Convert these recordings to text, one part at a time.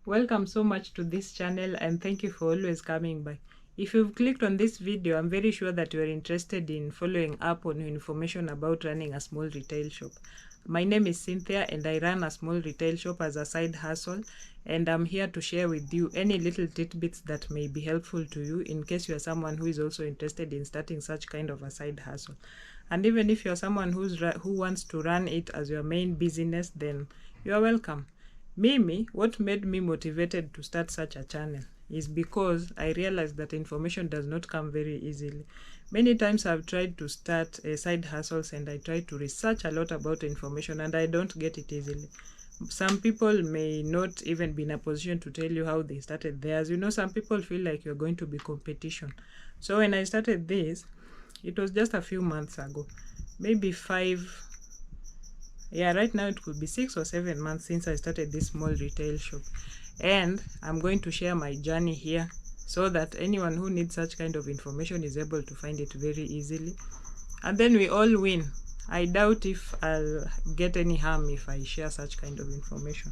Welcome so much to this channel and thank you for always coming by. If you've clicked on this video, I'm very sure that you are interested in following up on information about running a small retail shop. My name is Cynthia and I run a small retail shop as a side hustle, and I'm here to share with you any little tidbits that may be helpful to you in case you are someone who is also interested in starting such kind of a side hustle. And even if you're someone who wants to run it as your main business, then you are welcome. What made me motivated to start such a channel is because I realized that information does not come very easily. Many times I've tried to start side hustles and I try to research a lot about information and I don't get it easily. Some people may not even be in a position to tell you how they started theirs. Some people feel like you're going to be competition. So when I started this, it was just a few months ago, maybe right now it could be 6 or 7 months since I started this small retail shop, and I'm going to share my journey here so that anyone who needs such kind of information is able to find it very easily, and then we all win. I doubt if I'll get any harm if I share such kind of information.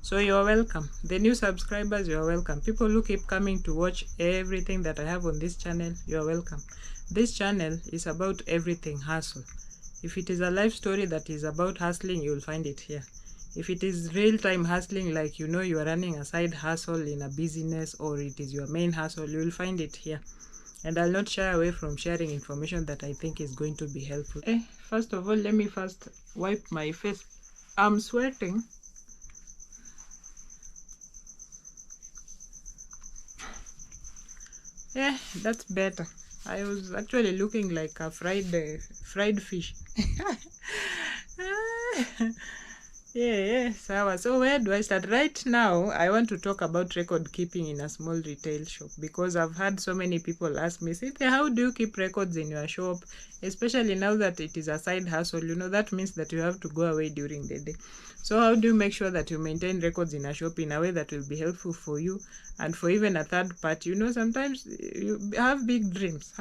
So you're welcome. The new subscribers, you're welcome. People who keep coming to watch everything that I have on this channel, you're welcome. This channel is about everything hustle. If it is a life story that is about hustling, you'll find it here. If it is real-time hustling, like you are running a side hustle in a business, or it is your main hustle, you'll find it here. And I'll not shy away from sharing information that I think is going to be helpful. First of all, let me first wipe my face. I'm sweating. Yeah, that's better. I was actually looking like a fried fish. Yeah, so where do I start? Right now, I want to talk about record keeping in a small retail shop, because I've had so many people ask me, Cynthia, how do you keep records in your shop? Especially now that it is a side hustle, that means that you have to go away during the day. So how do you make sure that you maintain records in a shop in a way that will be helpful for you and for even a third party? Sometimes you have big dreams.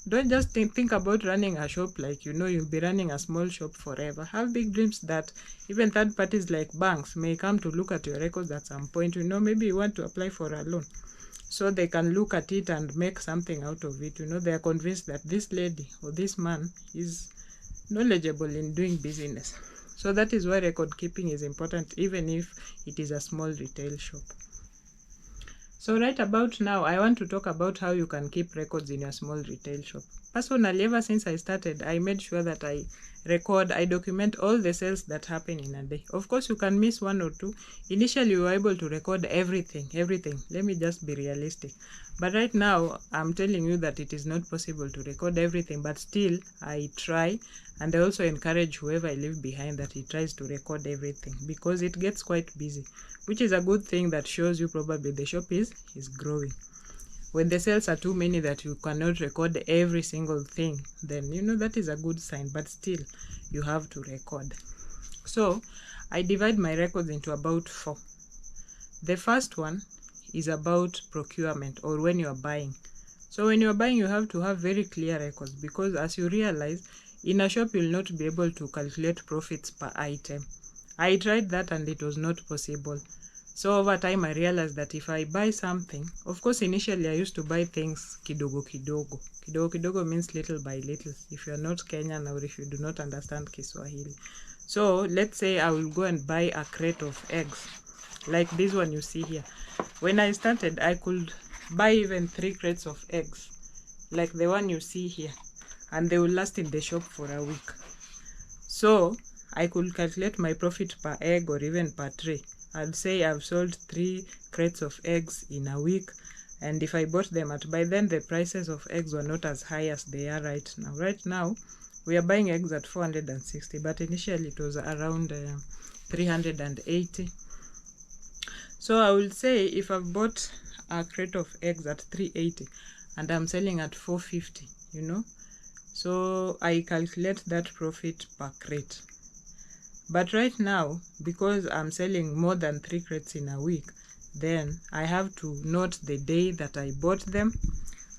Don't just think about running a shop like you'll be running a small shop forever. Have big dreams that even third parties like banks may come to look at your records at some point. Maybe you want to apply for a loan, so they can look at it and make something out of it. They are convinced that this lady or this man is knowledgeable in doing business. So that is why record keeping is important, even if it is a small retail shop. So right about now, I want to talk about how you can keep records in your small retail shop. Personally, ever since I started, I made sure that I document all the sales that happen in a day. Of course, you can miss one or two. Initially, you were able to record everything. Let me just be realistic. But right now, I'm telling you that it is not possible to record everything, but still, I try. And I also encourage whoever I leave behind that he tries to record everything, because it gets quite busy, which is a good thing that shows you probably the shop is growing. When the sales are too many that you cannot record every single thing, then that is a good sign, but still you have to record. So I divide my records into about 4. The first one is about procurement, or when you are buying. So when you are buying, you have to have very clear records, because as you realize, in a shop you'll not be able to calculate profits per item. I tried that and it was not possible. So over time, I realized that if I buy something, of course, initially I used to buy things kidogo kidogo. Kidogo kidogo means little by little, if you're not Kenyan or if you do not understand Kiswahili. So let's say I will go and buy a crate of eggs, like this one you see here. When I started, I could buy even 3 crates of eggs, like the one you see here, and they will last in the shop for a week. So I could calculate my profit per egg or even per tray. I'd say I've sold 3 crates of eggs in a week, and if I bought them by then the prices of eggs were not as high as they are right now. Right now, we are buying eggs at 460, but initially it was around 380. So I will say if I've bought a crate of eggs at 380 and I'm selling at 450, so I calculate that profit per crate. But right now, because I'm selling more than 3 crates in a week, then I have to note the day that I bought them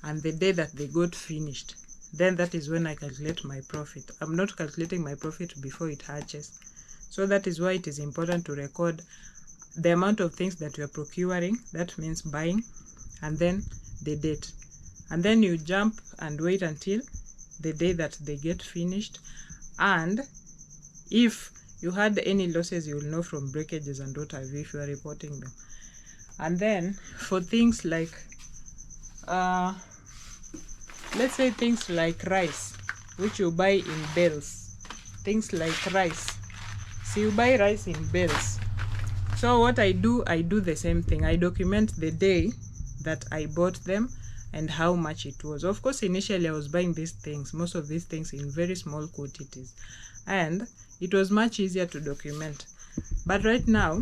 and the day that they got finished. then that is when I calculate my profit. I'm not calculating my profit before it hatches. So that is why it is important to record the amount of things that you are procuring, that means buying, and then the date. And then you jump and wait until the day that they get finished. And if you had any losses, you will know from breakages and what have you if you are reporting them. And then for things like let's say things like rice, which you buy in bales, things like rice, so you buy rice in bales. So what I do the same thing. I document the day that I bought them and how much it was. Of course, initially I was buying these things, most of these things in very small quantities, and it was much easier to document. But right now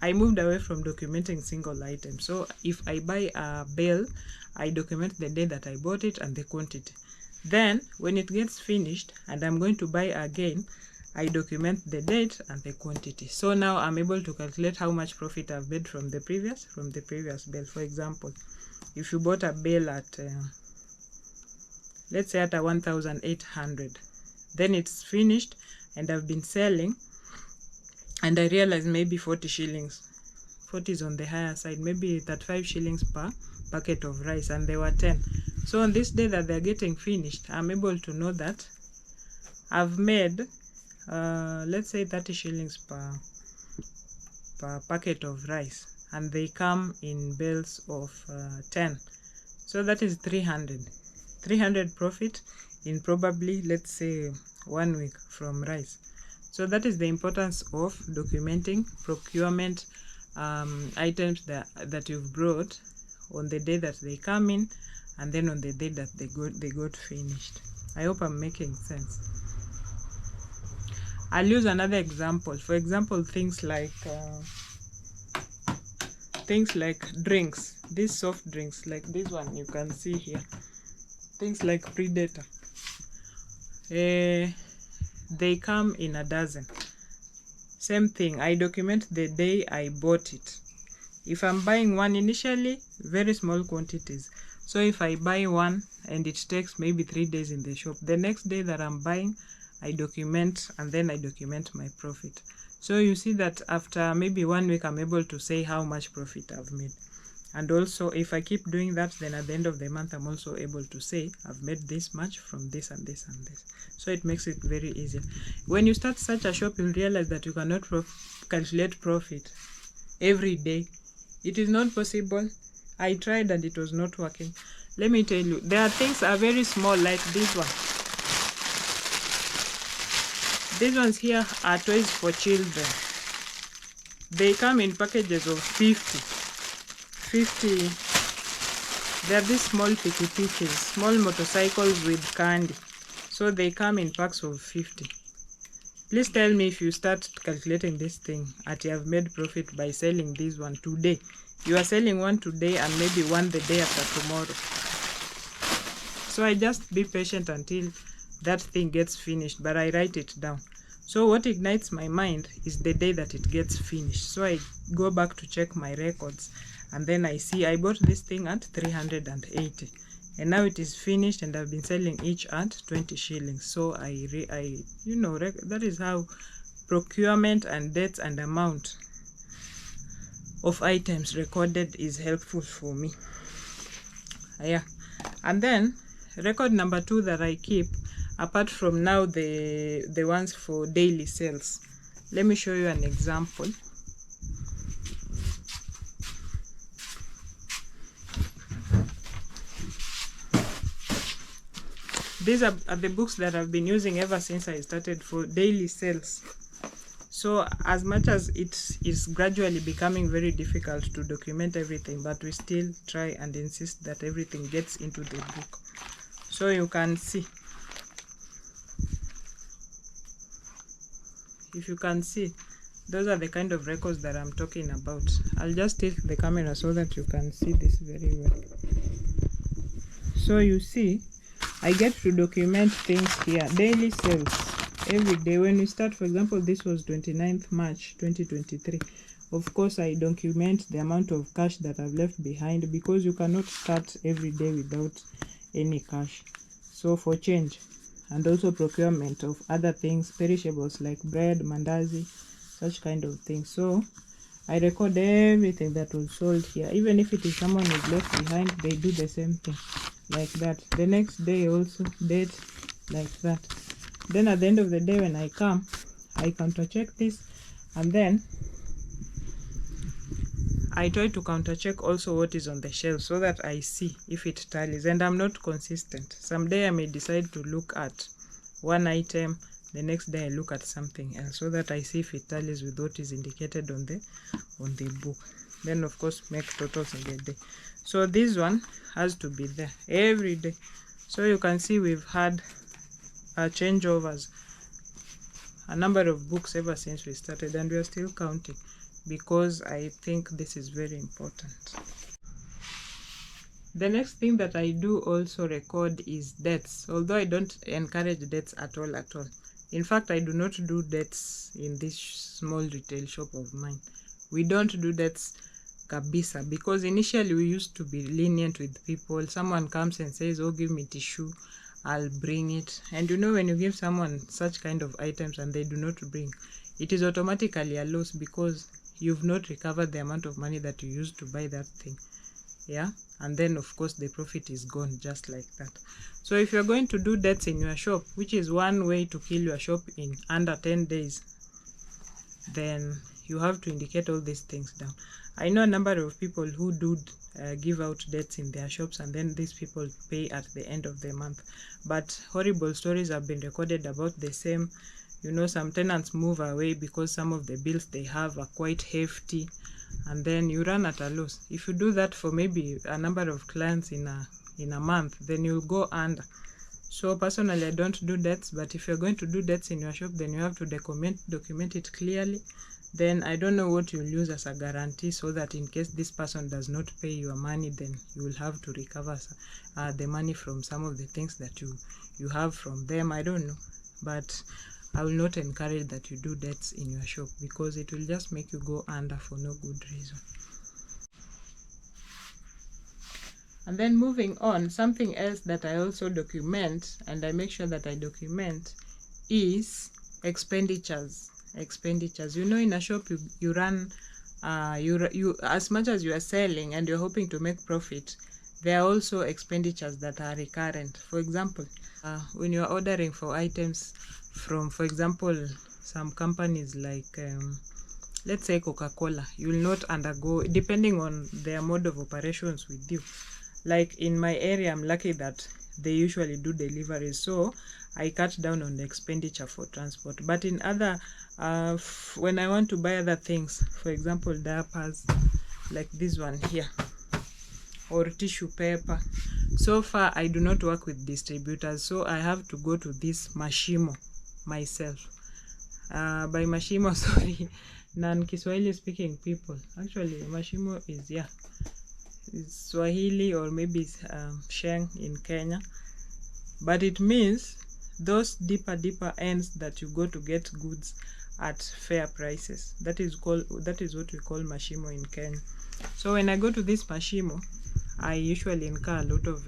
I moved away from documenting single items. So if I buy a bale, I document the day that I bought it and the quantity. Then when it gets finished and I'm going to buy again, I document the date and the quantity. So now I'm able to calculate how much profit I've made from the previous bale. For example, if you bought a bale at let's say at a 1,800, then it's finished and I've been selling, and I realize maybe 40 shillings. 40 is on the higher side, maybe 35 shillings per packet of rice, and there were 10. So on this day that they're getting finished, I'm able to know that I've made let's say 30 shillings per packet of rice, and they come in bales of 10. So that is 300 profit in probably, let's say, 1 week from rice. So that is the importance of documenting procurement items that you've brought on the day that they come in, and then on the day that they got finished. I hope I'm making sense. I'll use another example. For example, things like drinks, these soft drinks like this one you can see here, things like Predator. They come in a dozen. Same thing, I document the day I bought it. If I'm buying one initially, very small quantities. So if I buy one and it takes maybe 3 days in the shop, the next day that I'm buying, I document, and then I document my profit. So you see that after maybe 1 week, I'm able to say how much profit I've made. And also, if I keep doing that, then at the end of the month, I'm also able to say I've made this much from this and this and this. So it makes it very easy. When you start such a shop, you'll realize that you cannot calculate profit every day. It is not possible. I tried and it was not working. Let me tell you, there are things that are very small, like this one. These ones here are toys for children. They come in packages of 50. They are these small pikipikis, small motorcycles with candy. So they come in packs of 50. Please tell me if you start calculating this thing and you have made profit by selling this one today. You are selling one today and maybe one the day after tomorrow. So I just be patient until that thing gets finished, but I write it down. So what ignites my mind is the day that it gets finished. So I go back to check my records, and then I see I bought this thing at 380, and now it is finished, and I've been selling each at 20 shillings. So that is how procurement and dates and amount of items recorded is helpful for me. Yeah, and then record number 2 that I keep, apart from now the ones for daily sales. Let me show you an example. These are the books that I've been using ever since I started for daily sales. So as much as it is gradually becoming very difficult to document everything, but we still try and insist that everything gets into the book. So you can see, if you can see, those are the kind of records that I'm talking about. I'll just tilt the camera so that you can see this very well. So you see, I get to document things here, daily sales, every day. When we start, for example, this was 29th March 2023. Of course, I document the amount of cash that I've left behind, because you cannot start every day without any cash. so for change, and also procurement of other things, perishables like bread, mandazi, such kind of things. So I record everything that was sold here. Even if it is someone is left behind, they do the same thing like that. The next day also date like that. Then at the end of the day when I come, I counter check this, and then I try to counter check also what is on the shelf so that I see if it tallies. And I'm not consistent. Someday I may decide to look at one item, the next day I look at something else, so that I see if it tallies with what is indicated on the book. Then of course make totals in the day. So this one has to be there every day. So you can see we've had changeovers, a number of books ever since we started, and we are still counting because I think this is very important. The next thing that I do also record is debts, although I don't encourage debts at all. In fact, I do not do debts in this small retail shop of mine. We don't do debts kabisa, because initially we used to be lenient with people. Someone comes and says, oh, give me tissue, I'll bring it. And you know, when you give someone such kind of items and they do not bring, it is automatically a loss, because you've not recovered the amount of money that you used to buy that thing. Yeah, and then of course the profit is gone just like that. So if you're going to do debts in your shop, which is one way to kill your shop in under 10 days, then you have to indicate all these things down. I know a number of people who do give out debts in their shops, and then these people pay at the end of the month. But horrible stories have been recorded about the same. You know, some tenants move away because some of the bills they have are quite hefty, and then you run at a loss. If you do that for maybe a number of clients in a month, then you'll go under. So personally, I don't do debts, but if you're going to do debts in your shop, then you have to document it clearly. Then I don't know what you'll use as a guarantee, so that in case this person does not pay your money, then you will have to recover the money from some of the things that you have from them. I don't know, but I will not encourage that you do debts in your shop, because it will just make you go under for no good reason. And then moving on, something else that I also document, and I make sure that I document, is expenditures. You know, in a shop you run you as much as you are selling and you're hoping to make profit, there are also expenditures that are recurrent. For example, when you're ordering for items from, for example, some companies like let's say Coca-Cola, you will not undergo, depending on their mode of operations with you. Like in my area, I'm lucky that they usually do deliveries, so I cut down on the expenditure for transport. But in other when I want to buy other things, for example diapers like this one here, or tissue paper, so far I do not work with distributors, so I have to go to this Mashimo myself. By Mashimo, sorry, non-Kiswahili speaking people, actually Mashimo is is Swahili, or maybe Sheng in Kenya, but it means those deeper ends that you go to get goods at fair prices. That is what we call Mashimo in Kenya. So when I go to this Mashimo, I usually incur a lot of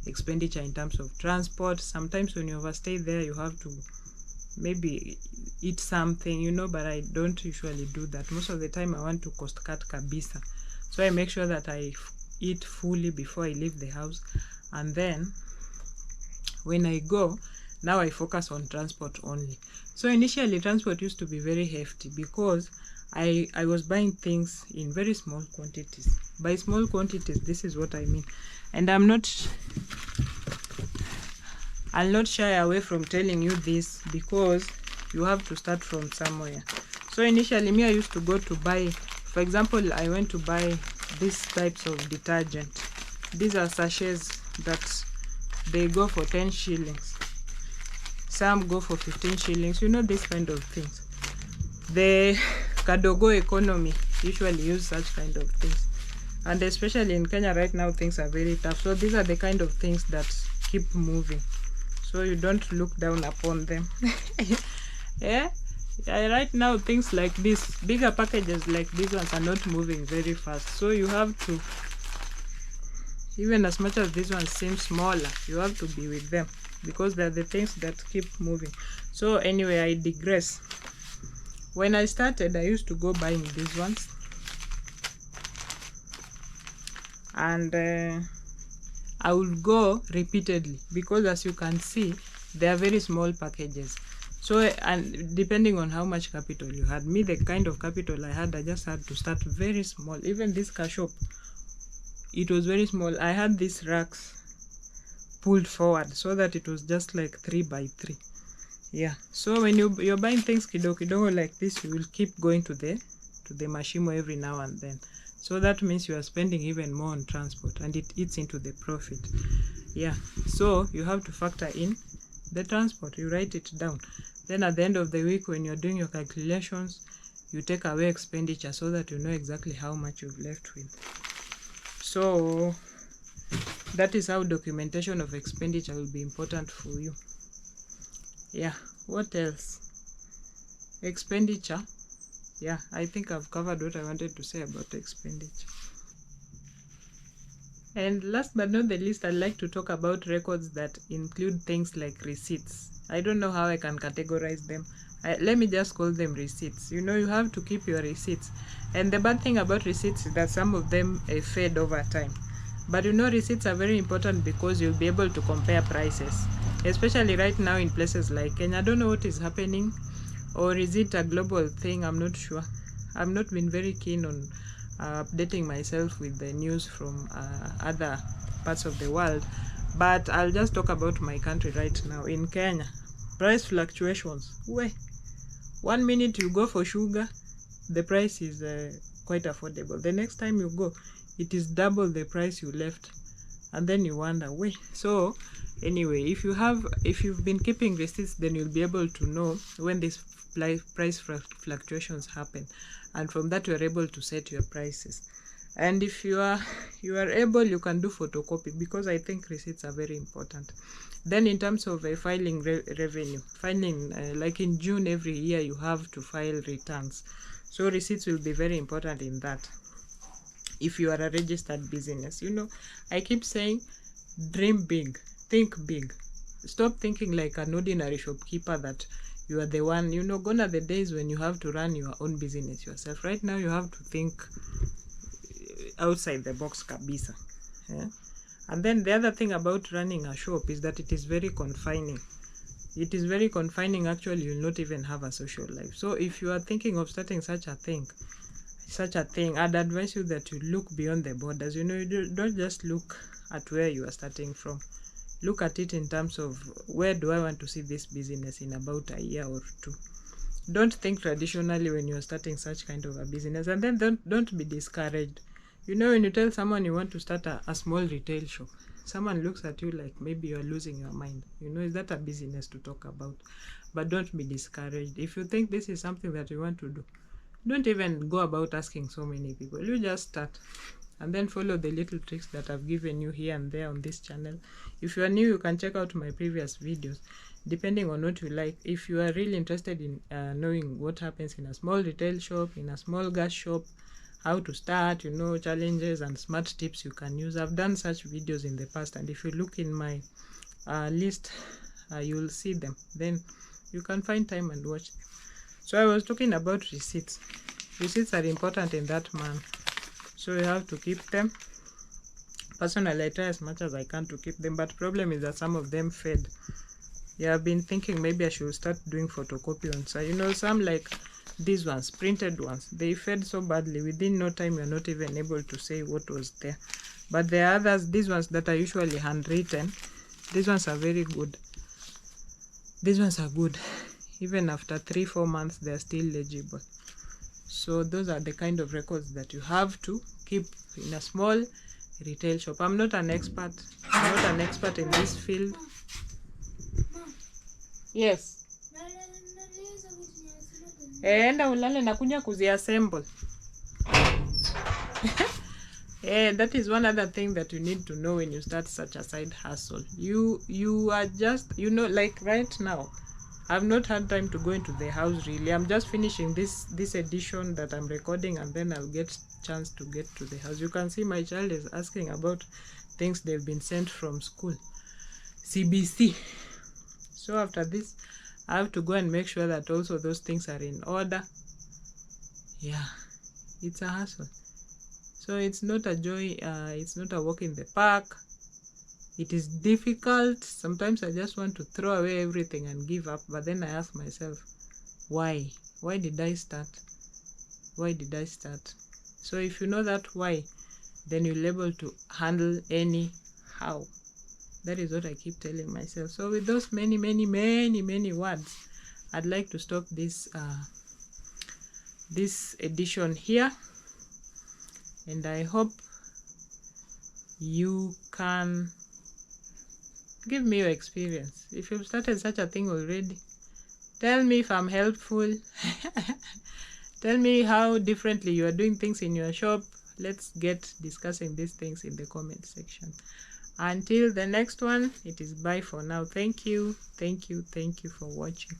expenditure in terms of transport. Sometimes when you overstay there, you have to maybe eat something, you know, but I don't usually do that. Most of the time I want to cost cut kabisa, so I make sure that I eat fully before I leave the house. And then when I go, now I focus on transport only. So initially transport used to be very hefty, because I was buying things in very small quantities. By small quantities, this is what I mean. And I'll not shy away from telling you this, because you have to start from somewhere. So initially me, I used to go to buy, for example, I went to buy these types of detergent. These are sachets that they go for 10 shillings. Some go for 15 shillings, you know, this kind of things. The Kadogo economy usually use such kind of things. And especially in Kenya right now, things are very tough. So these are the kind of things that keep moving. So you don't look down upon them. Yeah? Right now, things like this, bigger packages like these ones are not moving very fast. So you have to, even as much as these ones seem smaller, you have to be with them. because they're the things that keep moving. So anyway, I digress. When I started, I used to go buying these ones, and I would go repeatedly, because as you can see, they are very small packages. So, and depending on how much capital you had, me, the kind of capital I had, I just had to start very small. Even this shop, it was very small. I had these racks pulled forward so that it was just like 3 by 3. Yeah, so when you're buying things kidogo like this, you will keep going to the Mashimo every now and then. So that means you are spending even more on transport, and it eats into the profit. Yeah, so you have to factor in the transport. You write it down. Then at the end of the week, when you're doing your calculations, you take away expenditure so that you know exactly how much you've left with. So that is how documentation of expenditure will be important for you. Yeah, what else? Expenditure. Yeah, I think I've covered what I wanted to say about expenditure. And last but not the least, I'd like to talk about records that include things like receipts. I don't know how I can categorize them. Let me just call them receipts. You know, you have to keep your receipts. And the bad thing about receipts is that some of them fade over time. But you know, receipts are very important because you'll be able to compare prices, especially right now in places like Kenya. I don't know what is happening, or is it a global thing? I'm not sure. I've not been very keen on updating myself with the news from other parts of the world, but I'll just talk about my country right now. In Kenya, price fluctuations. 1 minute you go for sugar, the price is quite affordable. The next time you go, it is double the price you left, and then you wonder, so anyway, if you've been keeping receipts, then you'll be able to know when these price fluctuations happen, and from that you're able to set your prices. And if you are able, you can do photocopy, because I think receipts are very important. Then in terms of filing revenue, like in June every year, you have to file returns, so receipts will be very important in that. If you are a registered business, you know, I keep saying, dream big, think big. Stop thinking like an ordinary shopkeeper that you are the one. You know, gone are the days when you have to run your own business yourself. Right now, you have to think outside the box, kabisa. Yeah? And then the other thing about running a shop is that it is very confining. It is very confining. Actually, you'll not even have a social life. So if you are thinking of starting such a thing, I'd advise you that you look beyond the borders. You know, you don't just look at where you are starting from. Look at it in terms of, where do I want to see this business in about a year or two? Don't think traditionally when you're starting such kind of a business. And then don't be discouraged. You know, when you tell someone you want to start a small retail shop, someone looks at you like maybe you're losing your mind. You know, is that a business to talk about? But don't be discouraged. If you think this is something that you want to do, don't even go about asking so many people. You just start, and then follow the little tricks that I've given you here and there on this channel. If you are new, you can check out my previous videos, depending on what you like. If you are really interested in knowing what happens in a small retail shop, in a small gas shop, how to start, you know, challenges and smart tips you can use, I've done such videos in the past, and if you look in my list, you'll see them. Then you can find time and watch them. So I was talking about receipts. Receipts are important in that manner, so you have to keep them. Personally, I try as much as I can to keep them, but problem is that some of them fade. Yeah, I've been thinking maybe I should start doing photocopy on. So, you know, some like these ones, printed ones, they fade so badly. Within no time, you're not even able to say what was there. But there are others, these ones that are usually handwritten. These ones are very good. These ones are good. Even after 3-4 months, they're still legible. So those are the kind of records that you have to keep in a small retail shop. I'm not an expert. I'm not an expert in this field. Yes. Enda ulale nakuja kuziassemble. That is one other thing that you need to know when you start such a side hustle. You are just, you know, like right now, I've not had time to go into the house really. I'm just finishing this edition that I'm recording, and then I'll get chance to get to the house. You can see my child is asking about things they've been sent from school. CBC. So after this, I have to go and make sure that also those things are in order. Yeah, it's a hassle. So it's not a joy, it's not a walk in the park. It is difficult. Sometimes I just want to throw away everything and give up, but then I ask myself, why? Why did I start? Why did I start? So if you know that why, then you'll be able to handle any how. That is what I keep telling myself. So with those many words, I'd like to stop this this edition here, and I hope you can give me your experience. If you've started such a thing already, tell me if I'm helpful. Tell me how differently you are doing things in your shop. Let's get discussing these things in the comment section. Until the next one, it is bye for now. Thank you for watching.